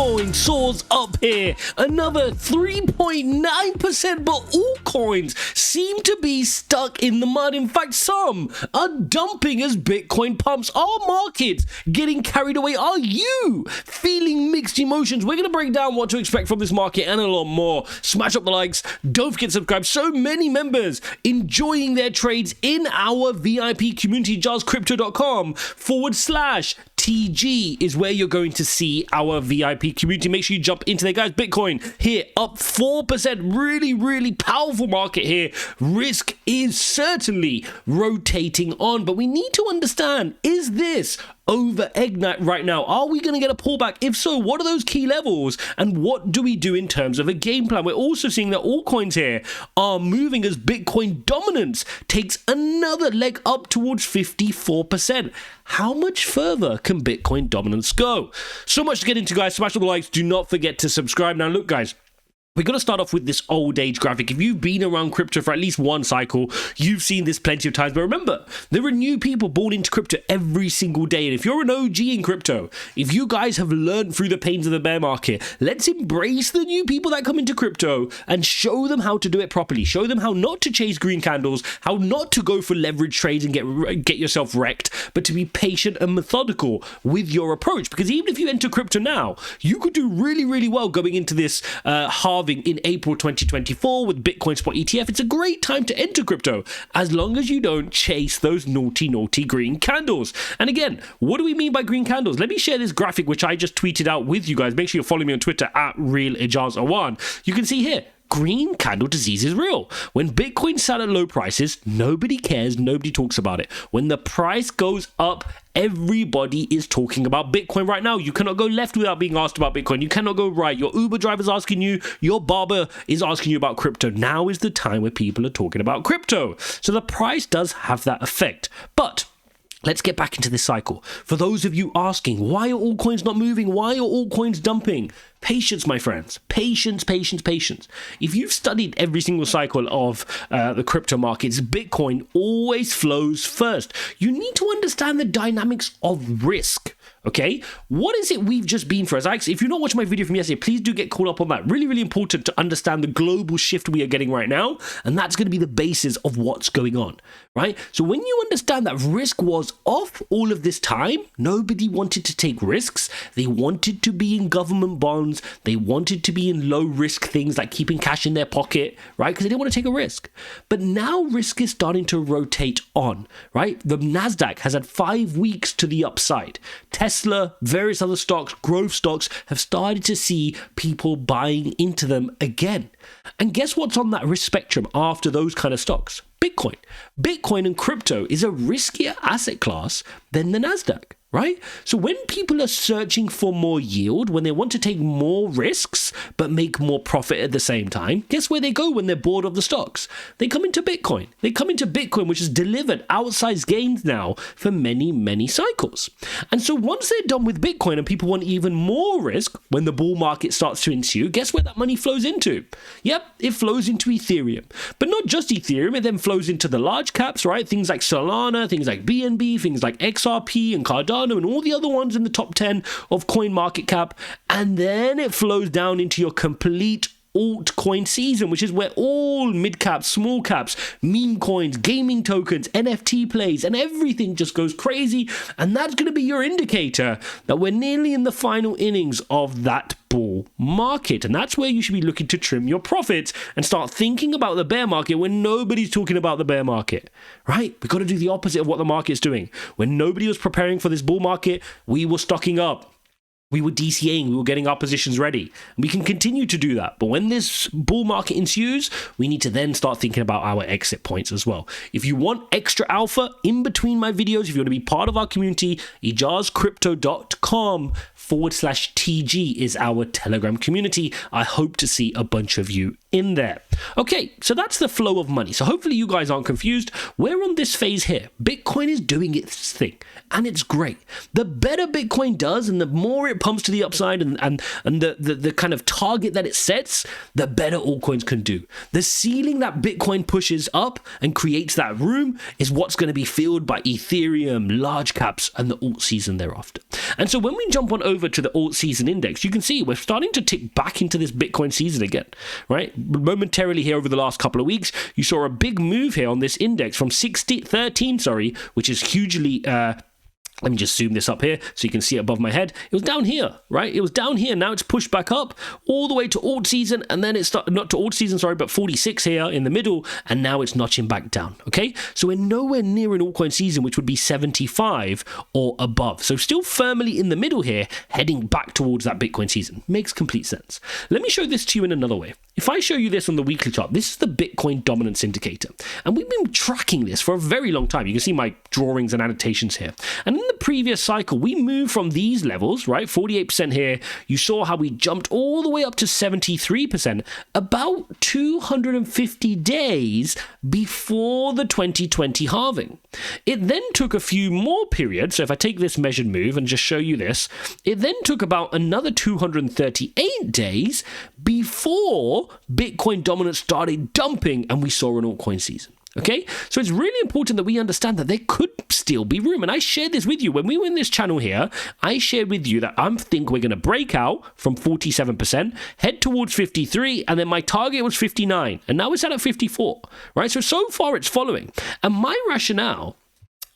Bitcoin soars up here, another 3.9%, but all coins seem to be stuck in the mud. In fact, some are dumping as Bitcoin pumps. Are markets getting carried away? Are you feeling mixed emotions? We're going to break down what to expect from this market and a lot more. Smash up the likes, don't forget to subscribe. So many members enjoying their trades in our VIP community. IJazCrypto.com/TG is where you're going to see our VIP community. Make sure you jump into there, guys. Bitcoin here up 4%. Really powerful market here. Risk is certainly rotating on, but we need to understand, is this over Ignite right now? Are we going to get a pullback? If so, what are those key levels and what do we do in terms of a game plan? We're also seeing that all coins here are moving as Bitcoin dominance takes another leg up towards 54%. How much further can Bitcoin dominance go? So much to get into, guys. Smash all the likes. Do not forget to subscribe. Now, look, guys, we're going to start off with this old age graphic. If you've been around crypto for at least one cycle, you've seen this plenty of times. But remember, there are new people born into crypto every single day. And if you're an OG in crypto, if you guys have learned through the pains of the bear market, let's embrace the new people that come into crypto and show them how to do it properly. Show them how not to chase green candles, how not to go for leverage trades and get yourself wrecked, but to be patient and methodical with your approach. Because even if you enter crypto now, you could do really well going into this halving in April 2024 with Bitcoin Spot ETF. It's a great time to enter crypto as long as you don't chase those naughty green candles. And again, what do we mean by green candles? Let me share this graphic which I just tweeted out with you guys. Make sure you follow me on Twitter at RealIjaz01. You can see here, green candle disease is real. When Bitcoin sat at low prices, nobody cares, nobody talks about it. When the price goes up, everybody is talking about Bitcoin right now. You cannot go left without being asked about Bitcoin. You cannot go right. Your Uber driver's asking you, your barber is asking you about crypto. Now is the time where people are talking about crypto. So the price does have that effect. But let's get back into this cycle. For those of you asking, why are all coins not moving? Why are all coins dumping? Patience, my friends. Patience. If you've studied every single cycle of the crypto markets, Bitcoin always flows first. You need to understand the dynamics of risk. Okay, what is it we've just been through? If you're not watching my video from yesterday, please do get caught up on that. Really important to understand the global shift we are getting right now, and that's going to be the basis of what's going on, right? So when you understand that risk was off all of this time, nobody wanted to take risks. They wanted to be in government bonds. They wanted to be in low risk things like keeping cash in their pocket, right? Because they didn't want to take a risk. But now risk is starting to rotate on, right? The NASDAQ has had 5 weeks to the upside. Tesla, various other stocks, growth stocks have started to see people buying into them again. And guess what's on that risk spectrum after those kind of stocks? Bitcoin. Bitcoin and crypto is a riskier asset class than the NASDAQ, right? So when people are searching for more yield, when they want to take more risks but make more profit at the same time, guess where they go when they're bored of the stocks? They come into Bitcoin. They come into Bitcoin, which has delivered outsized gains now for many cycles. And so once they're done with Bitcoin and people want even more risk, when the bull market starts to ensue, guess where that money flows into? Yep, it flows into Ethereum. But not just Ethereum, it then flows into the large caps, right? Things like Solana, things like BNB, things like XRP and Cardano and all the other ones in the top 10 of coin market cap. And then it flows down into your complete altcoin season, which is where all mid caps, small caps, meme coins, gaming tokens, NFT plays, and everything just goes crazy. And that's going to be your indicator that we're nearly in the final innings of that bull market. And that's where you should be looking to trim your profits and start thinking about the bear market when nobody's talking about the bear market, right? We've got to do the opposite of what the market's doing. When nobody was preparing for this bull market, we were stocking up. We were DCAing, we were getting our positions ready. We can continue to do that. But when this bull market ensues, we need to then start thinking about our exit points as well. If you want extra alpha in between my videos, if you want to be part of our community, IJazCrypto.com/TG is our Telegram community. I hope to see a bunch of you in there. Okay, so that's the flow of money. So hopefully you guys aren't confused. We're on this phase here. Bitcoin is doing its thing, and it's great. The better Bitcoin does and the more it it pumps to the upside and the kind of target that it sets, the better altcoins can do. The ceiling that Bitcoin pushes up and creates that room is what's going to be filled by Ethereum, large caps, and the alt season thereafter. And so when we jump on over to the alt season index, you can see we're starting to tick back into this Bitcoin season again, right? Momentarily here over the last couple of weeks, you saw a big move here on this index from 13, which is hugely let me just zoom this up here so you can see it above my head. It was down here, right? It was down here. Now it's pushed back up all the way to alt season, and then it's not to alt season, sorry, but 46 here in the middle, and now it's notching back down, okay? So we're nowhere near an altcoin season, which would be 75 or above. So still firmly in the middle here, heading back towards that Bitcoin season. Makes complete sense. Let me show this to you in another way. If I show you this on the weekly chart, this is the Bitcoin dominance indicator. And we've been tracking this for a very long time. You can see my drawings and annotations here. And in the previous cycle, we moved from these levels, right? 48% here. You saw how we jumped all the way up to 73% about 250 days before the 2020 halving. It then took a few more periods. So if I take this measured move and just show you this, it then took about another 238 days before Bitcoin dominance started dumping and we saw an altcoin season. Okay, so it's really important that we understand that there could still be room. And I shared this with you when we were in this channel here. I shared with you that I think we're going to break out from 47%, head towards 53, and then my target was 59, and now it's at 54, right? So far it's following. And my rationale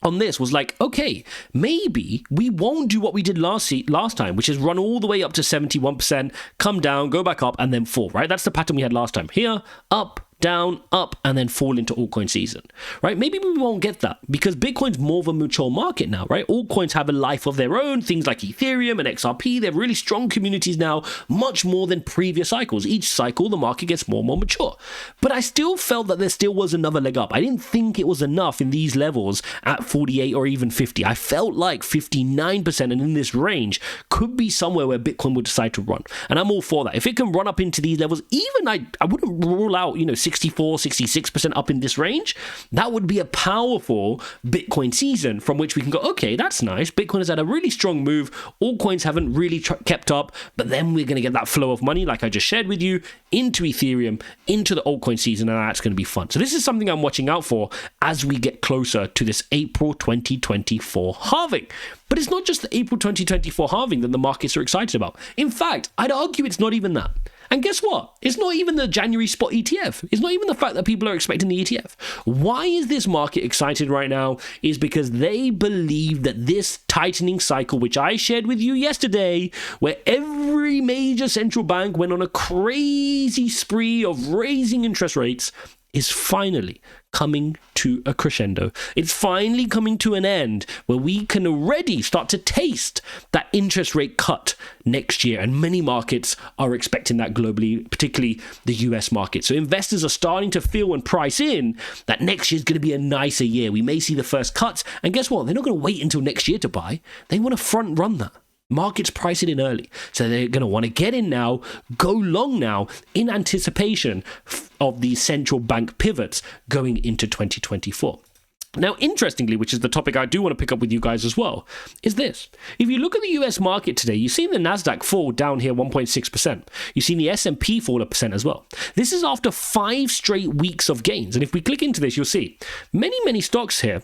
on this was like, okay, maybe we won't do what we did last time, which is run all the way up to 71%, come down, go back up, and then fall, right? That's the pattern we had last time. Here, up, down, up, and then fall into altcoin season, right? Maybe we won't get that because Bitcoin's more of a mature market now, right? Altcoins have a life of their own, things like Ethereum and XRP, they're really strong communities now, much more than previous cycles. Each cycle, the market gets more and more mature. But I still felt that there still was another leg up. I didn't think it was enough in these levels at 48 or even 50. I felt like 59% and in this range could be somewhere where Bitcoin would decide to run. And I'm all for that. If it can run up into these levels, even I wouldn't rule out, 64, 66% up in this range, that would be a powerful Bitcoin season from which we can go, okay, that's nice. Bitcoin has had a really strong move. Altcoins haven't really kept up, but then we're going to get that flow of money, like I just shared with you, into Ethereum, into the altcoin season, and that's going to be fun. So this is something I'm watching out for as we get closer to this April 2024 halving. But it's not just the April 2024 halving that the markets are excited about. In fact, I'd argue it's not even that. And guess what? It's not even the January spot ETF. It's not even the fact that people are expecting the ETF. Why is this market excited right now? Is because they believe that this tightening cycle, which I shared with you yesterday, where every major central bank went on a crazy spree of raising interest rates, is finally coming to a crescendo. It's finally coming to an end where we can already start to taste that interest rate cut next year. And many markets are expecting that globally, particularly the US market. So investors are starting to feel and price in that next year is going to be a nicer year. We may see the first cuts. And guess what? They're not going to wait until next year to buy. They want to front run that. Markets price it in early. So they're going to want to get in now, go long now in anticipation of these central bank pivots going into 2024. Now, interestingly, which is the topic I do want to pick up with you guys as well, is this. If you look at the US market today, you've seen the NASDAQ fall down here 1.6%. You've seen the S&P fall 1% as well. This is after 5 straight weeks of gains. And if we click into this, you'll see many stocks here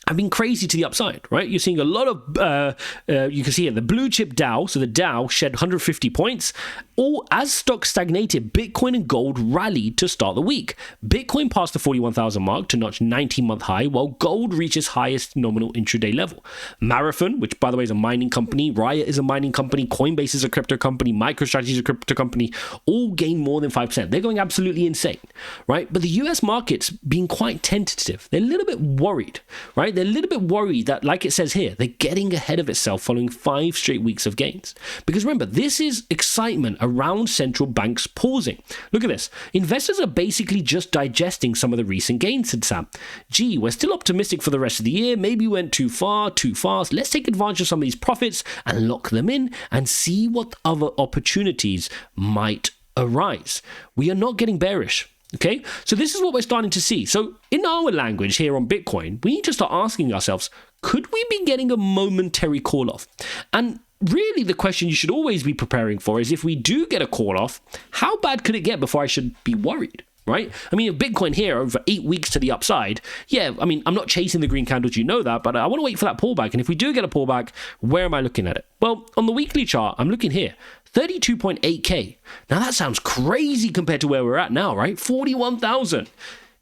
have been crazy to the upside, right? You're seeing a lot of, you can see here, the blue chip Dow, so the Dow shed 150 points. All as stocks stagnated, Bitcoin and gold rallied to start the week. Bitcoin passed the 41,000 mark to notch 19-month high, while gold reaches highest nominal intraday level. Marathon, which by the way is a mining company, Riot is a mining company, Coinbase is a crypto company, MicroStrategy is a crypto company, all gain more than 5%. They're going absolutely insane, right? But the US market's being quite tentative. They're a little bit worried, right? They're a little bit worried that, like it says here, they're getting ahead of itself following 5 straight weeks of gains. Because remember, this is excitement around central banks pausing. Look at this. Investors are basically just digesting some of the recent gains, said Sam. Gee, we're still optimistic for the rest of the year. Maybe we went too far, too fast. Let's take advantage of some of these profits and lock them in and see what other opportunities might arise. We are not getting bearish. Okay, so this is what we're starting to see. So in our language here on Bitcoin, we need to start asking ourselves, could we be getting a momentary call off? And really the question you should always be preparing for is, if we do get a call off, how bad could it get before I should be worried? Right? I mean, if Bitcoin here over 8 weeks to the upside, yeah, I mean, I'm not chasing the green candles, you know that, but I want to wait for that pullback. And if we do get a pullback, where am I looking at it? Well, on the weekly chart, I'm looking here, 32.8K. Now that sounds crazy compared to where we're at now, right? 41,000.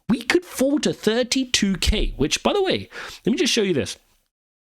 We could fall to 32K, which, by the way, let me just show you this.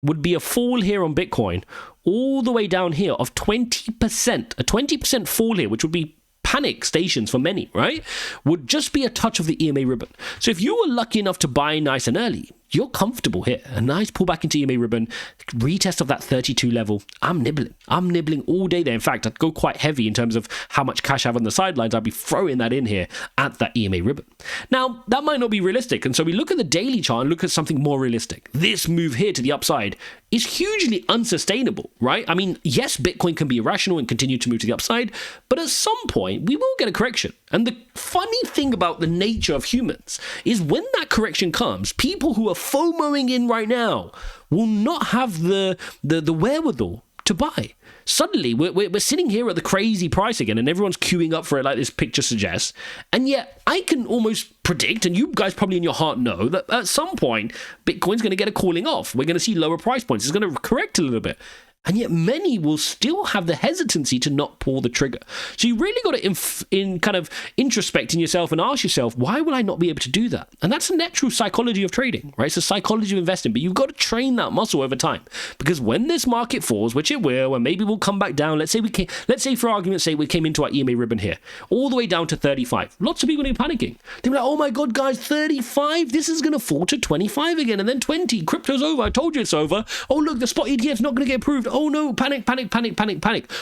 Would be a fall here on Bitcoin all the way down here of 20%, a 20% fall here, which would be panic stations for many, right? Would just be a touch of the EMA ribbon. So if you were lucky enough to buy nice and early, you're comfortable here. A nice pullback into EMA ribbon, retest of that 32 level. I'm nibbling all day there. In fact, I'd go quite heavy in terms of how much cash I have on the sidelines. I'd be throwing that in here at that EMA ribbon. Now, that might not be realistic. And so we look at the daily chart and look at something more realistic. This move here to the upside is hugely unsustainable, right? I mean, yes, Bitcoin can be irrational and continue to move to the upside, but at some point, we will get a correction. And the funny thing about the nature of humans is when that correction comes, people who are FOMOing in right now will not have the wherewithal to buy. Suddenly, we're sitting here at the crazy price again, and everyone's queuing up for it like this picture suggests. And yet, I can almost predict, and you guys probably in your heart know, that at some point, Bitcoin's going to get a cooling off. We're going to see lower price points. It's going to correct a little bit. And yet many will still have the hesitancy to not pull the trigger. So you really got to kind of introspect in yourself and ask yourself, why will I not be able to do that? And that's a natural psychology of trading, right? It's a psychology of investing, but you've got to train that muscle over time. Because when this market falls, which it will, and maybe we'll come back down, let's say for argument's sake, we came into our EMA ribbon here, all the way down to 35. Lots of people are panicking. They're like, oh my God, guys, 35? This is going to fall to 25 again, and then 20. Crypto's over. I told you it's over. Oh, look, the spot ETF's not going to get approved. Oh no, panic.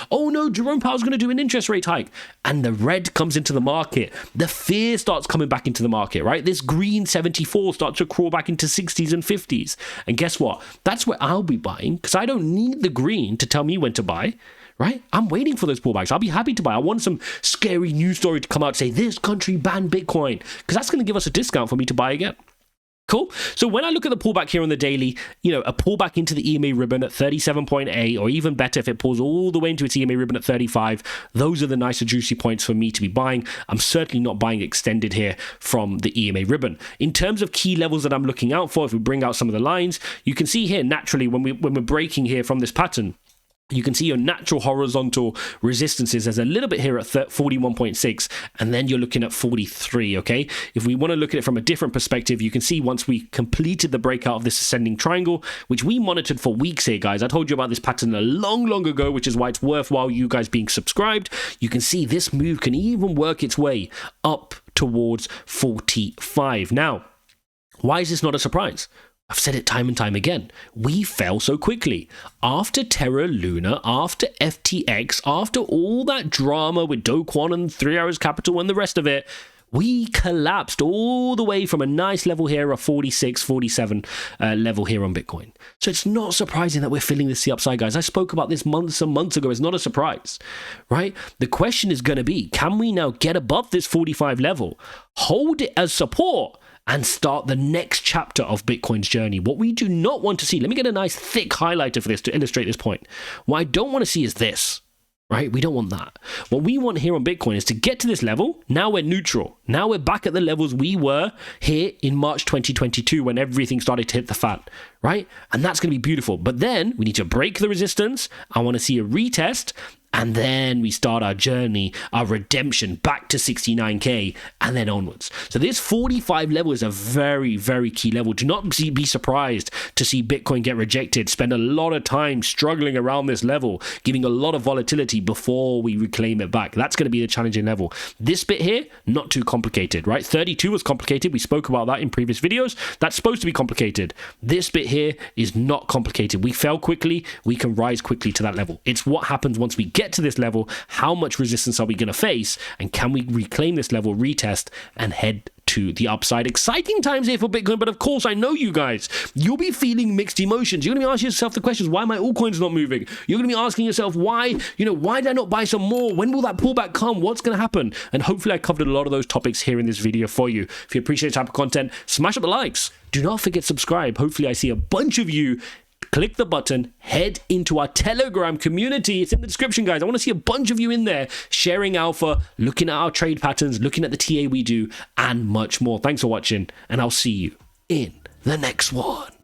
Oh no, Jerome Powell's going to do an interest rate hike. And the red comes into the market. The fear starts coming back into the market, right? This green 74 starts to crawl back into 60s and 50s. And guess what? That's where I'll be buying, because I don't need the green to tell me when to buy. Right? I'm waiting for those pullbacks. I'll be happy to buy. I want some scary news story to come out and say, this country banned Bitcoin, because that's going to give us a discount for me to buy again. Cool. So when I look at the pullback here on the daily, a pullback into the EMA ribbon at 37.8, or even better if it pulls all the way into its EMA ribbon at 35, those are the nicer juicy points for me to be buying. I'm certainly not buying extended here from the EMA ribbon. In terms of key levels that I'm looking out for, if we bring out some of the lines, you can see here naturally when we're breaking here from this pattern, you can see your natural horizontal resistances. There's a little bit here at 41.6, and then you're looking at 43, okay? If we want to look at it from a different perspective, you can see once we completed the breakout of this ascending triangle, which we monitored for weeks here, guys. I told you about this pattern a long ago, which is why it's worthwhile you guys being subscribed. You can see this move can even work its way up towards 45. Now, why is this not a surprise? I've said it time and time again. We fell so quickly. After Terra Luna, after FTX, after all that drama with Do Kwon and 3 Hours Capital and the rest of it, we collapsed all the way from a nice level here, a 46, 47 level here on Bitcoin. So it's not surprising that we're feeling this the upside, guys. I spoke about this months and months ago. It's not a surprise, right? The question is going to be, can we now get above this 45 level, hold it as support, and start the next chapter of Bitcoin's journey? What we do not want to see, let me get a nice thick highlighter for this to illustrate this point. What I don't want to see is this, right? We don't want that. What we want here on Bitcoin is to get to this level. Now we're neutral. Now we're back at the levels we were here in March 2022 when everything started to hit the fan, right? And that's going to be beautiful. But then we need to break the resistance. I want to see a retest. And then we start our journey, our redemption back to 69K and then onwards. So this 45 level is a very, very key level. Do not be surprised to see Bitcoin get rejected, spend a lot of time struggling around this level, giving a lot of volatility before we reclaim it back. That's going to be the challenging level. This bit here, not too complicated, right? 32 was complicated. We spoke about that in previous videos. That's supposed to be complicated. This bit here is not complicated. We fell quickly. We can rise quickly to that level. It's what happens once we get to this level. How much resistance are we going to face, and can we reclaim this level, retest, and head to the upside? Exciting times here for Bitcoin, but of course I know you guys, you'll be feeling mixed emotions. You're going to be asking yourself the questions, why are my altcoins not moving? You're going to be asking yourself, why did I not buy some more? When will that pullback come? What's going to happen? And hopefully I covered a lot of those topics here in this video for you. If you appreciate this type of content, smash up the likes. Do not forget to subscribe. Hopefully I see a bunch of you click the button, head into our Telegram community. It's in the description, guys. I want to see a bunch of you in there sharing alpha, looking at our trade patterns, looking at the TA we do, and much more. Thanks for watching, and I'll see you in the next one.